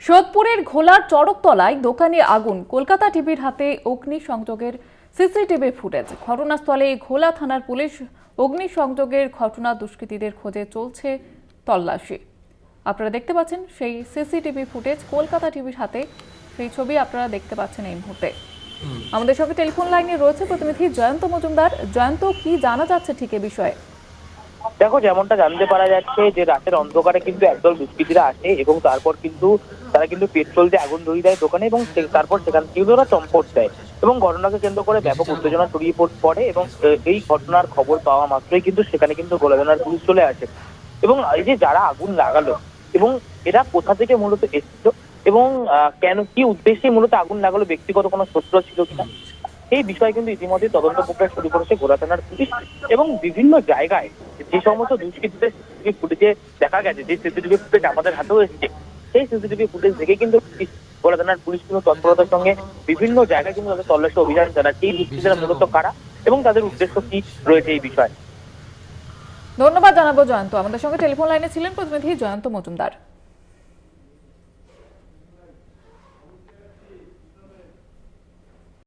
সোদপুরের ঘোলার চড়কতলায় দোকানে আগুন, কলকাতা টিভির হাতে অগ্নিসংযোগের সিসিটিভি ফুটেজ। ঘটনাস্থলে ঘোলা থানার পুলিশ। অগ্নিসংযোগের ঘটনা দুষ্কৃতীদের খোঁজে চলছে তল্লাশি। আপনারা দেখতে পাচ্ছেন সেই সিসিটিভি ফুটেজ, কলকাতা টিভির হাতে সেই ছবি আপনারা দেখতে পাচ্ছেন এই মুহূর্তে। আমাদের সঙ্গে টেলিফোন লাইনে রয়েছে প্রতিনিধি জয়ন্ত মজুমদার। জয়ন্ত, কি জানা যাচ্ছে ঠিক এ বিষয়ে? দেখো, যেমনটা জানতে পারা যাচ্ছে যে রাতের অন্ধকারে কিন্তু একদল দুষ্কৃতীরা আসে এবং তারপর কিন্তু তারা কিন্তু পেট্রোল দিয়ে আগুন ধরিয়ে দেয় দোকানে এবং তারপর সেখান থেকে ওরা চম্পট দেয় এবং ঘটনাকে কেন্দ্র করে ব্যাপক উত্তেজনা ছড়িয়ে পড়ে এবং এই ঘটনার খবর পাওয়া মাত্রই কিন্তু সেখানে কিন্তু গোলা থানার পুলিশ চলে আসে এবং এই যে যারা আগুন লাগালো এবং এরা কোথা থেকে মূলত এসেছিল এবং কেন কি উদ্দেশ্যে মূলত আগুন লাগালো, ব্যক্তিগত কোনো শত্রু ছিল কিনা, এই বিষয়ে কিন্তু ইতিমধ্যে তদন্ত প্রক্রিয়া শুরু করেছে গোলা থানার পুলিশ এবং বিভিন্ন জায়গায় যে সমস্ত দুষ্কৃতীদের সিসিটিভি ফুটেজে দেখা গেছে, যে সিসিটিভি ফুটেজ আমাদের হাতেও এসেছে, সেই সিসিটিভি ফুটেজ দেখে কিন্তু গোলা থানার পুলিশ কিন্তু তৎপরতার সঙ্গে বিভিন্ন জায়গায় কিন্তু তাদের তল্লাশি অভিযান চালাচ্ছে। এই দুষ্কৃতীরা মূলত কারা এবং তাদের উদ্দেশ্য কি রয়েছে এই বিষয়ে। ধন্যবাদ জানাবো জয়ন্ত। আমাদের সঙ্গে টেলিফোন লাইনে ছিলেন প্রতিনিধি জয়ন্ত মজুমদার।